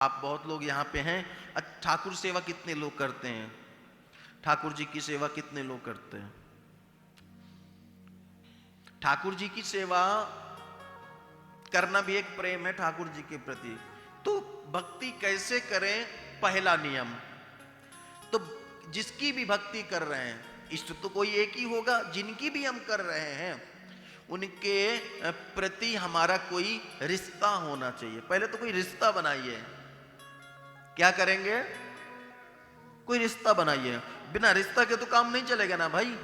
आप बहुत लोग यहाँ पे हैं। ठाकुर सेवा कितने लोग करते हैं? ठाकुर जी की सेवा कितने लोग करते हैं? ठाकुर जी की सेवा करना भी एक प्रेम है ठाकुर जी के प्रति। तो भक्ति कैसे करें? पहला नियम तो जिसकी भी भक्ति कर रहे हैं, इष्ट तो कोई एक ही होगा, जिनकी भी हम कर रहे हैं उनके प्रति हमारा कोई रिश्ता होना चाहिए। पहले तो कोई रिश्ता बनाइए। क्या करेंगे? कोई रिश्ता बनाइए। बिना रिश्ता के तो काम नहीं चलेगा ना भाई।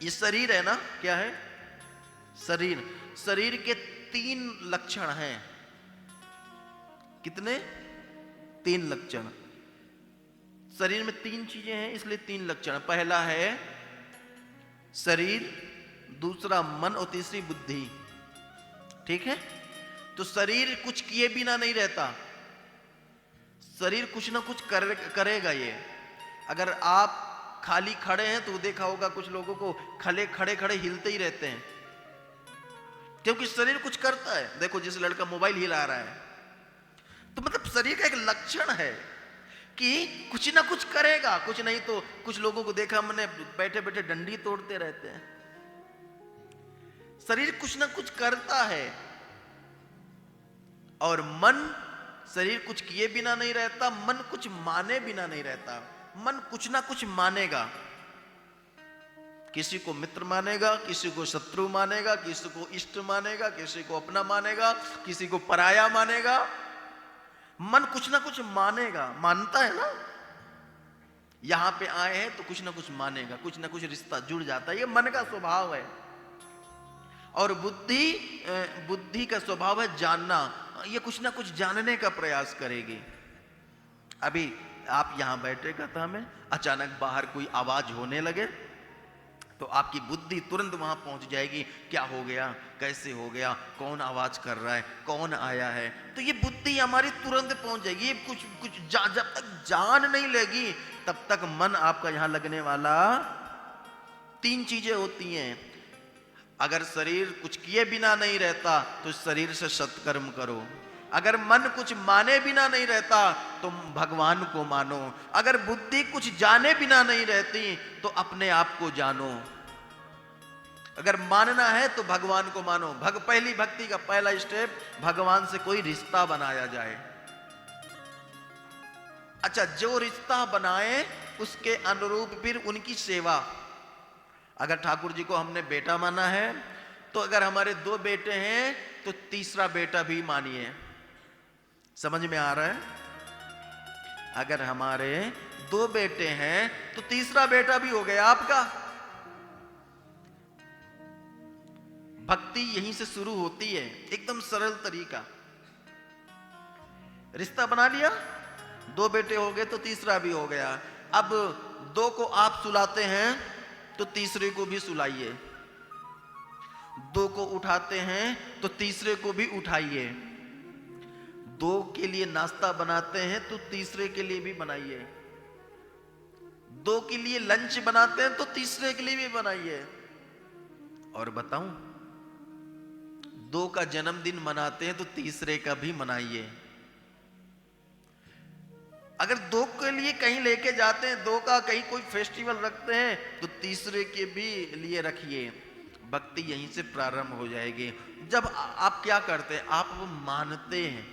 ये शरीर है ना, क्या है? शरीर। शरीर के 3 लक्षण हैं। कितने? 3 लक्षण। शरीर में 3 चीजें हैं, इसलिए 3 लक्षण। पहला है शरीर, दूसरा मन और तीसरी बुद्धि। ठीक है? तो शरीर कुछ किए बिना नहीं रहता। शरीर कुछ ना कुछ करेगा। ये अगर आप खाली खड़े हैं तो देखा होगा कुछ लोगों को खड़े खड़े हिलते ही रहते हैं, क्योंकि शरीर कुछ करता है। देखो जिस लड़का मोबाइल हिला रहा है, तो मतलब शरीर का एक लक्षण है कि कुछ ना कुछ करेगा। कुछ नहीं तो कुछ लोगों को देखा हमने बैठे बैठे डंडी तोड़ते रहते हैं। शरीर कुछ ना कुछ करता है। और मन, शरीर कुछ किए बिना नहीं रहता, मन कुछ माने बिना नहीं रहता। मन कुछ ना कुछ मानेगा। किसी को मित्र मानेगा, किसी को शत्रु मानेगा, किसी को इष्ट मानेगा, किसी को अपना मानेगा, किसी को पराया मानेगा। मन कुछ ना कुछ मानेगा, मानता है ना। यहां पे आए हैं तो कुछ ना कुछ मानेगा, कुछ ना कुछ रिश्ता जुड़ जाता है। ये मन का स्वभाव है। और बुद्धि का स्वभाव है जानना। ये कुछ ना कुछ जानने का प्रयास करेगी। अभी आप यहां बैठे का था, हमें अचानक बाहर कोई आवाज होने लगे तो आपकी बुद्धि तुरंत वहां पहुंच जाएगी। क्या हो गया, कैसे हो गया, कौन आवाज कर रहा है, कौन आया है। तो ये बुद्धि हमारी तुरंत पहुंच जाएगी। ये कुछ जब तक जान नहीं लेगी तब तक मन आपका यहां लगने वाला। 3 चीजें होती हैं। अगर शरीर कुछ किए बिना नहीं रहता तो शरीर से सत्कर्म करो। अगर मन कुछ माने बिना नहीं रहता तो भगवान को मानो। अगर बुद्धि कुछ जाने बिना नहीं रहती तो अपने आप को जानो। अगर मानना है तो भगवान को मानो। पहली भक्ति का पहला स्टेप, भगवान से कोई रिश्ता बनाया जाए। अच्छा, जो रिश्ता बनाए उसके अनुरूप फिर उनकी सेवा। अगर ठाकुर जी को हमने बेटा माना है तो अगर हमारे 2 बेटे हैं तो तीसरा बेटा भी मानिए। समझ में आ रहा है? अगर हमारे 2 बेटे हैं तो तीसरा बेटा भी हो गया आपका। भक्ति यहीं से शुरू होती है, एकदम सरल तरीका। रिश्ता बना लिया, 2 बेटे हो गए तो तीसरा भी हो गया। अब 2 को आप सुलाते हैं तो तीसरे को भी सुलाइए। 2 को उठाते हैं तो तीसरे को भी उठाइए। 2 के लिए नाश्ता बनाते हैं तो तीसरे के लिए भी बनाइए। 2 के लिए लंच बनाते हैं तो तीसरे के लिए भी बनाइए। और बताऊं, 2 का जन्मदिन मनाते हैं तो तीसरे का भी मनाइए। अगर 2 के लिए कहीं लेके जाते हैं, 2 का कहीं कोई फेस्टिवल रखते हैं तो तीसरे के भी लिए रखिए। भक्ति यहीं से प्रारंभ हो जाएगी। जब आप क्या करते हैं, आप वो मानते हैं।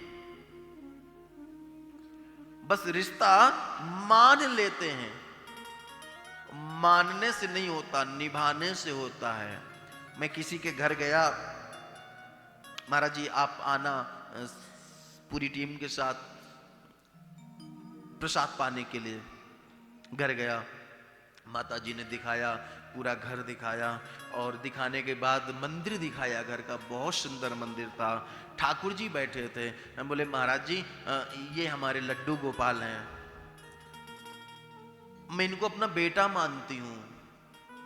बस रिश्ता मान लेते हैं। मानने से नहीं होता, निभाने से होता है। मैं किसी के घर गया, महाराज जी आप आना पूरी टीम के साथ प्रसाद पाने के लिए। घर गया, माता जी ने दिखाया, पूरा घर दिखाया और दिखाने के बाद मंदिर दिखाया। घर का बहुत सुंदर मंदिर था। ठाकुर जी बैठे थे। हम बोले महाराज जी ये हमारे लड्डू गोपाल हैं, मैं इनको अपना बेटा मानती हूँ।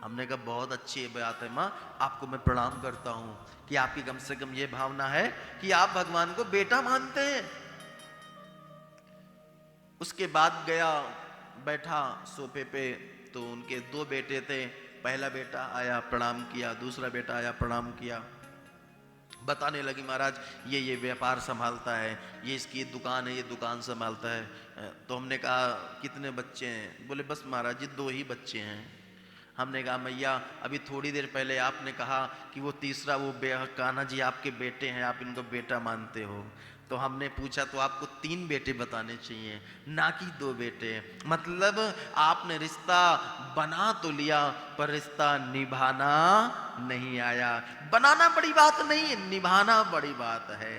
हमने कहा बहुत अच्छी बात है माँ, आपको मैं प्रणाम करता हूँ कि आपकी कम से कम ये भावना है कि आप भगवान को बेटा मानते हैं। उसके बाद गया, बैठा सोफे पे, तो उनके 2 बेटे थे। पहला बेटा आया, प्रणाम किया। दूसरा बेटा आया, प्रणाम किया। बताने लगी महाराज ये व्यापार संभालता है, ये इसकी ये दुकान है, ये दुकान संभालता है। तो हमने कहा कितने बच्चे हैं? बोले बस महाराज जी 2 ही बच्चे हैं। हमने कहा मैया अभी थोड़ी देर पहले आपने कहा कि वो तीसरा वो कान्हा जी आपके बेटे हैं, आप इनको बेटा मानते हो। तो हमने पूछा तो आपको 3 बेटे बताने चाहिए, ना कि 2 बेटे। मतलब आपने रिश्ता बना तो लिया पर रिश्ता निभाना नहीं आया। बनाना बड़ी बात नहीं है, निभाना बड़ी बात है।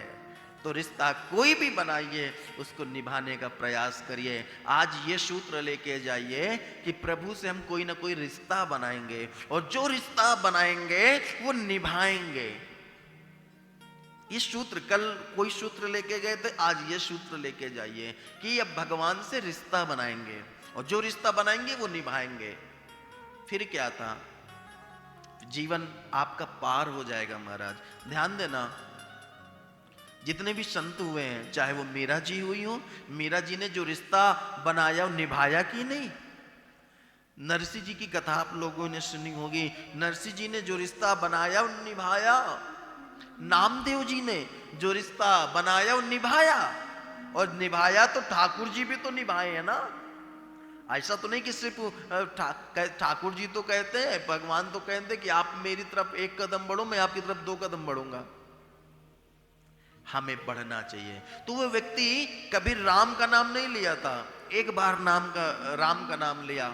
तो रिश्ता कोई भी बनाइए, उसको निभाने का प्रयास करिए। आज ये सूत्र लेके जाइए कि प्रभु से हम कोई ना कोई रिश्ता बनाएंगे, और जो रिश्ता बनाएंगे वो निभाएंगे। ये सूत्र, कल कोई सूत्र लेके गए थे, आज ये सूत्र लेके जाइए कि अब भगवान से रिश्ता बनाएंगे, और जो रिश्ता बनाएंगे वो निभाएंगे। फिर क्या था, जीवन आपका पार हो जाएगा। महाराज ध्यान देना, जितने भी संत हुए हैं, चाहे वो मीरा जी हुई हो, मीरा जी ने जो रिश्ता बनाया वो निभाया कि नहीं? नरसिंह जी की कथा आप लोगों ने सुनी होगी, नरसिंह जी ने जो रिश्ता बनाया वो निभाया। नामदेव जी ने जो रिश्ता बनाया वो निभाया, और निभाया तो ठाकुर जी भी तो निभाए हैं ना। ऐसा तो नहीं कि सिर्फ ठाकुर जी तो कहते हैं, भगवान तो कहते हैं कि आप मेरी तरफ 1 कदम बढ़ो, मैं आपकी तरफ 2 कदम बढ़ूंगा। हमें बढ़ना चाहिए। तो वो व्यक्ति कभी राम का नाम नहीं लिया था, एक बार राम का नाम लिया।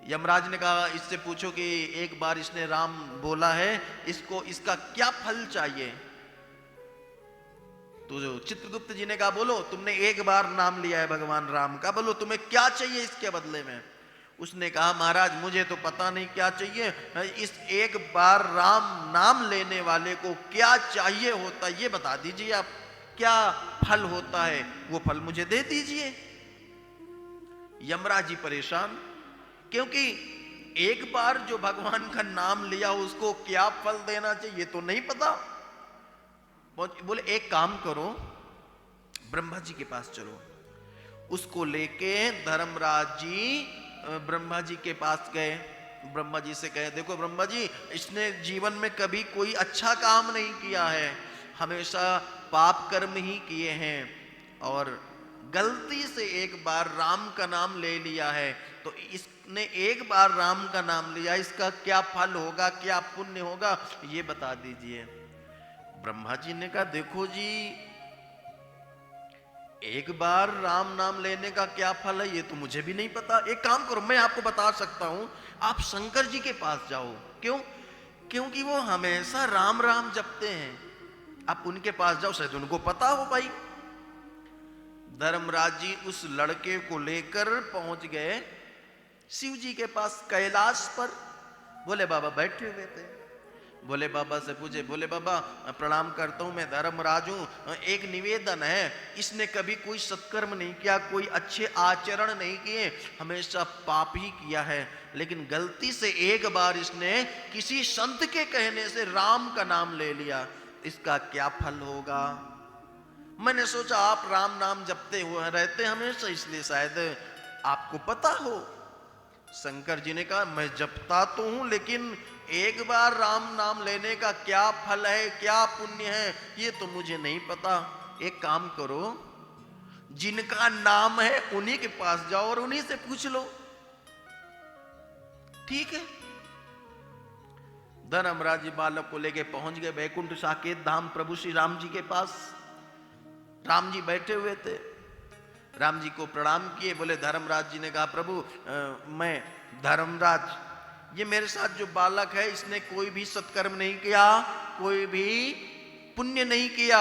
यमराज ने कहा इससे पूछो कि एक बार इसने राम बोला है, इसको इसका क्या फल चाहिए? तो जो चित्रगुप्त जी ने कहा बोलो, तुमने एक बार नाम लिया है भगवान राम का, बोलो तुम्हें क्या चाहिए इसके बदले में? उसने कहा महाराज मुझे तो पता नहीं क्या चाहिए, इस एक बार राम नाम लेने वाले को क्या चाहिए होता ये बता दीजिए आप, क्या फल होता है वो फल मुझे दे दीजिए। यमराज जी परेशान, क्योंकि एक बार जो भगवान का नाम लिया उसको क्या फल देना चाहिए तो नहीं पता। बोले एक काम करो, ब्रह्मा जी के पास चलो। उसको लेके धर्मराज जी ब्रह्मा जी के पास गए। ब्रह्मा जी से कहे देखो ब्रह्मा जी, इसने जीवन में कभी कोई अच्छा काम नहीं किया है, हमेशा पाप कर्म ही किए हैं, और गलती से एक बार राम का नाम ले लिया है, तो इसने एक बार राम का नाम लिया, इसका क्या फल होगा, क्या पुण्य होगा ये बता दीजिए। ब्रह्मा जी ने कहा देखो जी, एक बार राम नाम लेने का क्या फल है ये तो मुझे भी नहीं पता। एक काम करो, मैं आपको बता सकता हूं, आप शंकर जी के पास जाओ। क्यों? क्योंकि वो हमेशा राम राम जपते हैं, आप उनके पास जाओ, शायद उनको पता हो भाई। धर्मराज जी उस लड़के को लेकर पहुंच गए शिव जी के पास कैलाश पर। बोले बाबा बैठे हुए थे, बोले बाबा से पूछे, बोले बाबा प्रणाम करता हूं, मैं धर्मराज हूं, एक निवेदन है, इसने कभी कोई सत्कर्म नहीं किया, कोई अच्छे आचरण नहीं किए, हमेशा पाप ही किया है, लेकिन गलती से एक बार इसने किसी संत के कहने से राम का नाम ले लिया, इसका क्या फल होगा? मैंने सोचा आप राम नाम जपते हुए रहते हमेशा, इसलिए शायद आपको पता हो। शंकर जी ने कहा मैं जपता तो हूं, लेकिन एक बार राम नाम लेने का क्या फल है, क्या पुण्य है ये तो मुझे नहीं पता। एक काम करो, जिनका नाम है उन्हीं के पास जाओ और उन्हीं से पूछ लो। ठीक है। धर्मराज जी बालक को लेके पहुंच गए बैकुंठ साकेत धाम प्रभु श्री राम जी के पास। राम जी बैठे हुए थे, राम जी को प्रणाम किए। बोले धर्मराज जी ने कहा प्रभु मैं धर्मराज, ये मेरे साथ जो बालक है इसने कोई भी सत्कर्म नहीं किया, कोई भी पुण्य नहीं किया,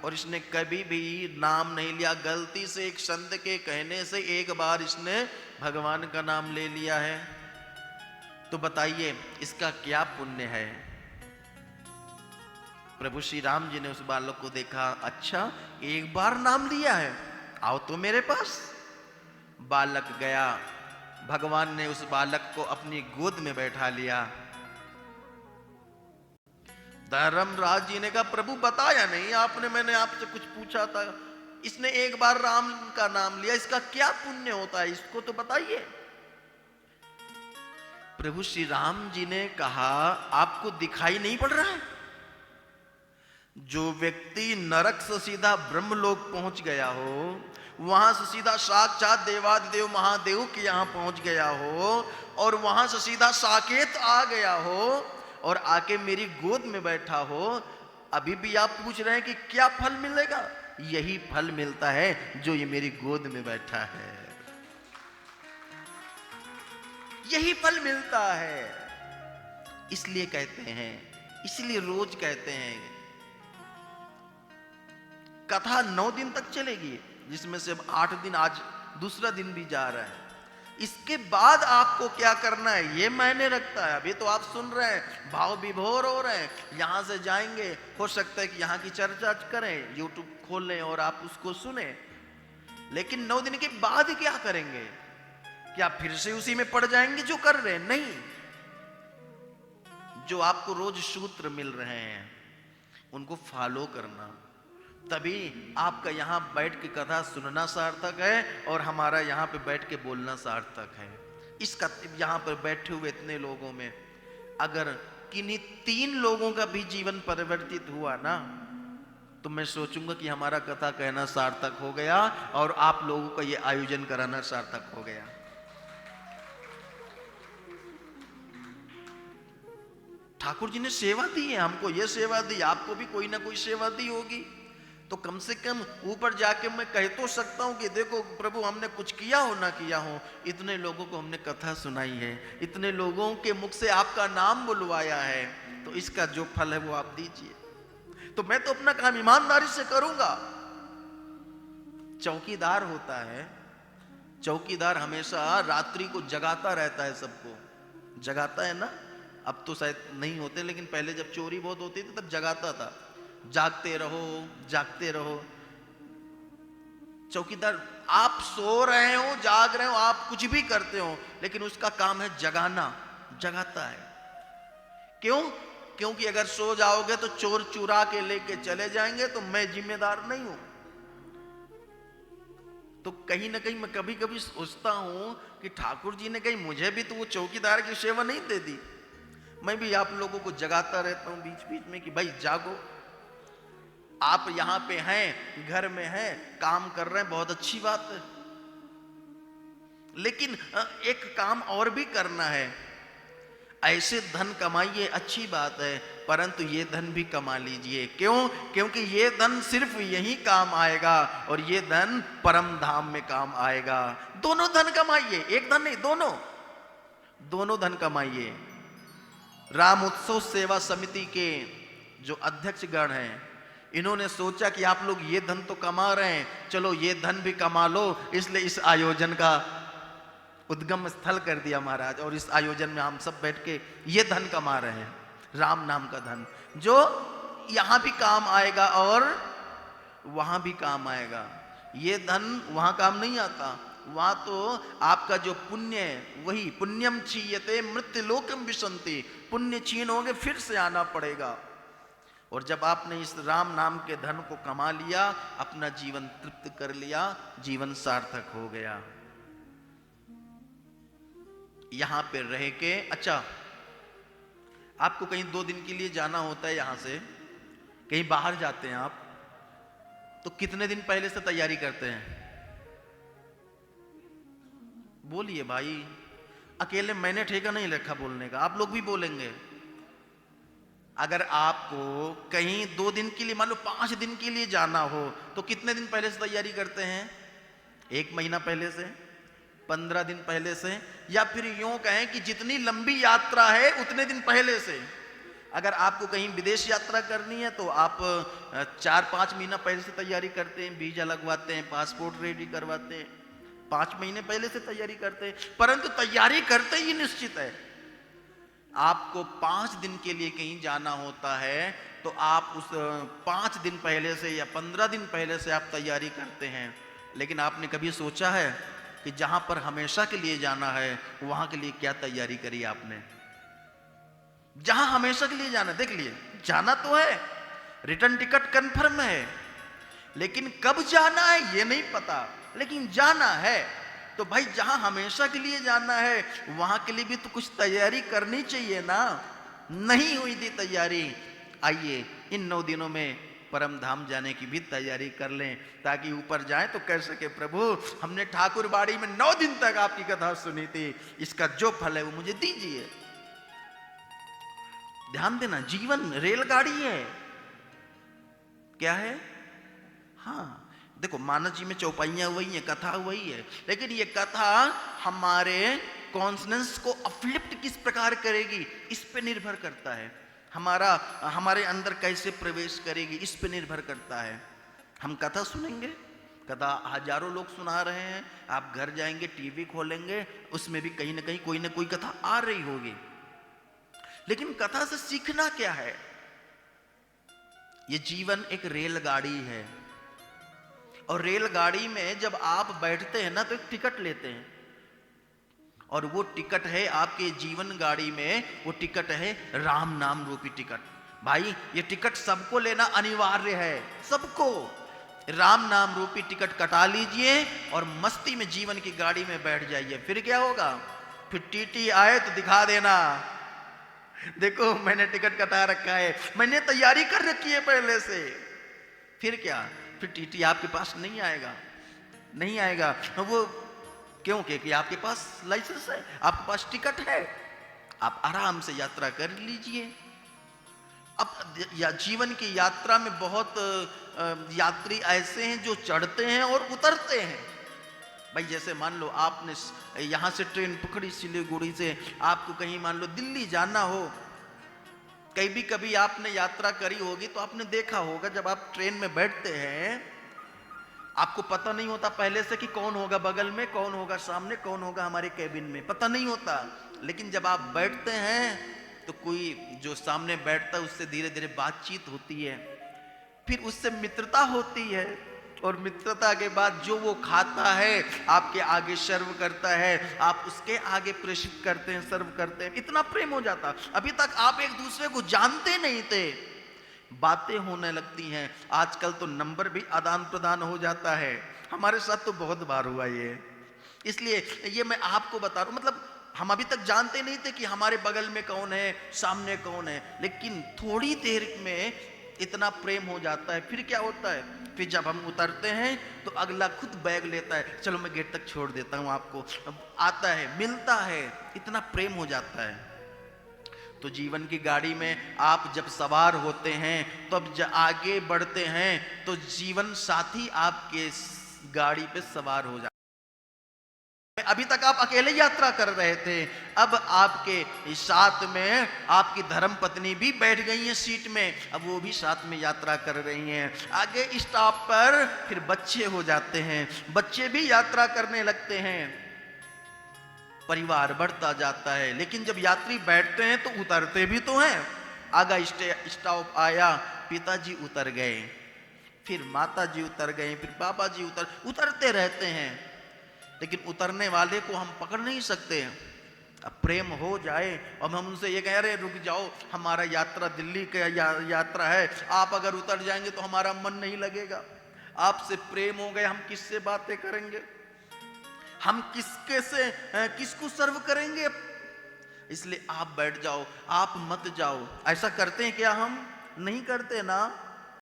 और इसने कभी भी नाम नहीं लिया, गलती से एक संत के कहने से एक बार इसने भगवान का नाम ले लिया है, तो बताइए इसका क्या पुण्य है? प्रभु श्री राम जी ने उस बालक को देखा, अच्छा एक बार नाम लिया है, आओ तो मेरे पास। बालक गया, भगवान ने उस बालक को अपनी गोद में बैठा लिया। धर्मराज जी ने कहा प्रभु बताया नहीं आपने, मैंने आपसे कुछ पूछा था, इसने एक बार राम का नाम लिया, इसका क्या पुण्य होता है इसको तो बताइए। प्रभु श्री राम जी ने कहा आपको दिखाई नहीं पड़ रहा है? जो व्यक्ति नरक से सीधा ब्रह्मलोक पहुंच गया हो, वहां से सीधा साक्षात देवादिदेव महादेव के यहां पहुंच गया हो, और वहां से सीधा साकेत आ गया हो और आके मेरी गोद में बैठा हो, अभी भी आप पूछ रहे हैं कि क्या फल मिलेगा? यही फल मिलता है जो ये मेरी गोद में बैठा है, यही फल मिलता है। इसलिए कहते हैं, इसलिए रोज कहते हैं, कथा 9 दिन तक चलेगी, जिसमें से अब 8 दिन, आज दूसरा दिन भी जा रहा है। इसके बाद आपको क्या करना है ये मायने रखता है। अभी तो आप सुन रहे हैं, भाव विभोर हो रहे हैं, यहां से जाएंगे, हो सकता है कि यहां की चर्चा करें, यूट्यूब खोल लें और आप उसको सुने, लेकिन 9 दिन के बाद क्या करेंगे? क्या फिर से उसी में पड़ जाएंगे जो कर रहे हैं? नहीं, जो आपको रोज सूत्र मिल रहे हैं उनको फॉलो करना, तभी आपका यहां बैठ के कथा सुनना सार्थक है और हमारा यहां पे बैठ के बोलना सार्थक है। इसका यहां पर बैठे हुए इतने लोगों में अगर किन्हीं 3 लोगों का भी जीवन परिवर्तित हुआ ना, तो मैं सोचूंगा कि हमारा कथा कहना सार्थक हो गया और आप लोगों का ये आयोजन कराना सार्थक हो गया। ठाकुर जी ने सेवा दी है, हमको ये सेवा दी, आपको भी कोई ना कोई सेवा दी होगी, तो कम से कम ऊपर जाके मैं कह तो सकता हूं कि देखो प्रभु, हमने कुछ किया हो ना किया हो, इतने लोगों को हमने कथा सुनाई है, इतने लोगों के मुख से आपका नाम बुलवाया है, तो इसका जो फल है वो आप दीजिए। तो मैं तो अपना काम ईमानदारी से करूंगा। चौकीदार होता है, चौकीदार हमेशा रात्रि को जगाता रहता है, सबको जगाता है ना। अब तो शायद नहीं होते, लेकिन पहले जब चोरी बहुत होती थी तब जगाता था, जागते रहो जागते रहो। चौकीदार, आप सो रहे हो, जाग रहे हो, आप कुछ भी करते हो, लेकिन उसका काम है जगाना, जगाता है। क्यों? क्योंकि अगर सो जाओगे तो चोर चुरा के लेके चले जाएंगे, तो मैं जिम्मेदार नहीं हूं। तो कहीं ना कहीं मैं कभी कभी सोचता हूं कि ठाकुर जी ने कहीं मुझे भी तो वो चौकीदार की सेवा नहीं दे दी। मैं भी आप लोगों को जगाता रहता हूं बीच बीच में कि भाई जागो, आप यहां पे हैं, घर में हैं, काम कर रहे हैं, बहुत अच्छी बात है, लेकिन एक काम और भी करना है। ऐसे धन कमाइए, अच्छी बात है, परंतु ये धन भी कमा लीजिए। क्यों? क्योंकि ये धन सिर्फ यही काम आएगा और ये धन परम धाम में काम आएगा। दोनों धन कमाइए, एक धन नहीं, दोनों दोनों धन कमाइए। राम उत्सव सेवा समिति के जो अध्यक्ष गण हैं, इन्होंने सोचा कि आप लोग ये धन तो कमा रहे हैं, चलो ये धन भी कमा लो, इसलिए इस आयोजन का उद्गम स्थल कर दिया महाराज, और इस आयोजन में हम सब बैठ के ये धन कमा रहे हैं, राम नाम का धन, जो यहां भी काम आएगा और वहां भी काम आएगा। ये धन वहां काम नहीं आता, वहां तो आपका जो पुण्य है, वही पुण्यम क्षीयते मृत्युलोकम विशंति, पुण्य छीनोगे फिर से आना पड़ेगा। और जब आपने इस राम नाम के धन को कमा लिया, अपना जीवन तृप्त कर लिया, जीवन सार्थक हो गया। यहां पे रह के, अच्छा आपको कहीं 2 दिन के लिए जाना होता है, यहां से कहीं बाहर जाते हैं आप, तो कितने दिन पहले से तैयारी करते हैं? बोलिए भाई, अकेले मैंने ठेका नहीं रखा बोलने का, आप लोग भी बोलेंगे। अगर आपको कहीं 2 दिन के लिए, मान लो 5 दिन के लिए जाना हो, तो कितने दिन पहले से तैयारी करते हैं? 1 महीना पहले से, 15 दिन पहले से, या फिर यूं कहें कि जितनी लंबी यात्रा है उतने दिन पहले से। अगर आपको कहीं विदेश यात्रा करनी है तो आप 4-5 महीना पहले से तैयारी करते हैं, वीजा लगवाते हैं, पासपोर्ट रेडी करवाते हैं, 5 महीने पहले से तैयारी करते हैं। परंतु तैयारी करते ही निश्चित है, आपको 5 दिन के लिए कहीं जाना होता है, तो आप उस 5 दिन पहले से या 15 दिन पहले से आप तैयारी करते हैं। लेकिन आपने कभी सोचा है कि जहां पर हमेशा के लिए जाना है, वहां के लिए क्या तैयारी करी आपने? जहां हमेशा के लिए जाना, देख लिए जाना तो है, रिटर्न टिकट कंफर्म है, लेकिन कब जाना है ये नहीं पता, लेकिन जाना है। तो भाई जहां हमेशा के लिए जाना है, वहां के लिए भी तो कुछ तैयारी करनी चाहिए ना। नहीं हुई थी तैयारी, आइए इन 9 दिनों में परम धाम जाने की भी तैयारी कर लें, ताकि ऊपर जाएं तो कह सके प्रभु हमने ठाकुर बाड़ी में 9 दिन तक आपकी कथा सुनी थी, इसका जो फल है वो मुझे दीजिए। ध्यान देना, जीवन रेलगाड़ी है। क्या है? हाँ देखो, मानस जी में चौपाइयां वही है, कथा वही है, लेकिन ये कथा हमारे कॉन्सनेंस को अपलिफ्ट किस प्रकार करेगी इस पे निर्भर करता है। हमारे अंदर कैसे प्रवेश करेगी इस पे निर्भर करता है। हम कथा सुनेंगे, कथा हजारों लोग सुना रहे हैं, आप घर जाएंगे टीवी खोलेंगे उसमें भी कहीं ना कोई कथा आ रही होगी, लेकिन कथा से सीखना क्या है? ये जीवन एक रेलगाड़ी है, और रेलगाड़ी में जब आप बैठते हैं ना तो एक टिकट लेते हैं, और वो टिकट है आपके जीवन गाड़ी में, वो टिकट है राम नाम रूपी टिकट। भाई ये टिकट सबको लेना अनिवार्य है, सबको राम नाम रूपी टिकट कटा लीजिए और मस्ती में जीवन की गाड़ी में बैठ जाइए। फिर क्या होगा? फिर टीटी आए तो दिखा देना, देखो मैंने टिकट कटा रखा है, मैंने तैयारी कर रखी है पहले से। फिर क्या? फिर टीटी आपके पास नहीं आएगा, नहीं आएगा। वो क्यों? क्योंकि आपके पास लाइसेंस है, आपके पास टिकट है, आप आराम से यात्रा कर लीजिए। अब जीवन की यात्रा में बहुत यात्री ऐसे हैं जो चढ़ते हैं और उतरते हैं। भाई जैसे मान लो आपने यहां से ट्रेन पकड़ी सिलीगुड़ी से, आपको कहीं मान लो दिल्ली जाना हो, कभी आपने यात्रा करी होगी तो आपने देखा होगा जब आप ट्रेन में बैठते हैं आपको पता नहीं होता पहले से कि कौन होगा बगल में, कौन होगा सामने, कौन होगा हमारे कैबिन में, पता नहीं होता। लेकिन जब आप बैठते हैं तो कोई जो सामने बैठता है उससे धीरे धीरे बातचीत होती है, फिर उससे मित्रता होती है, और मित्रता के बाद जो वो खाता है आपके आगे सर्व करता है, आप उसके आगे प्रेषित करते हैं, सर्व करते हैं, इतना प्रेम हो जाता। अभी तक आप एक दूसरे को जानते नहीं थे, बातें होने लगती हैं। आजकल तो नंबर भी आदान प्रदान हो जाता है, हमारे साथ तो बहुत बार हुआ ये। इसलिए ये मैं आपको बता रहा हूं, मतलब हम अभी तक जानते नहीं थे कि हमारे बगल में कौन है, सामने कौन है, लेकिन थोड़ी देर में इतना प्रेम हो जाता है। फिर क्या होता है? फिर जब हम उतरते हैं तो अगला खुद बैग लेता है, चलो मैं गेट तक छोड़ देता हूं आपको, आता है, मिलता है, इतना प्रेम हो जाता है। तो जीवन की गाड़ी में आप जब सवार होते हैं तब तो आगे बढ़ते हैं तो जीवन साथी आपके गाड़ी पे सवार हो जाते। अभी तक आप अकेले यात्रा कर रहे थे, अब आपके साथ में आपकी धर्म पत्नी भी बैठ गई है सीट में, अब वो भी साथ में यात्रा कर रही हैं। आगे स्टॉप पर फिर बच्चे हो जाते हैं, बच्चे भी यात्रा करने लगते हैं, परिवार बढ़ता जाता है। लेकिन जब यात्री बैठते हैं तो उतरते भी तो हैं। आगा स्टॉप आया, पिताजी उतर गए, फिर माता जी उतर गए, फिर बाबा जी उतरते रहते हैं, लेकिन उतरने वाले को हम पकड़ नहीं सकते। अब प्रेम हो जाए और हम उनसे ये कह रहे रुक जाओ, हमारा यात्रा दिल्ली का यात्रा है, आप अगर उतर जाएंगे तो हमारा मन नहीं लगेगा। आपसे प्रेम हो गए, हम किससे बातें करेंगे, हम किसको सर्व करेंगे? इसलिए आप बैठ जाओ, आप मत जाओ। ऐसा करते हैं क्या? हम नहीं करते ना।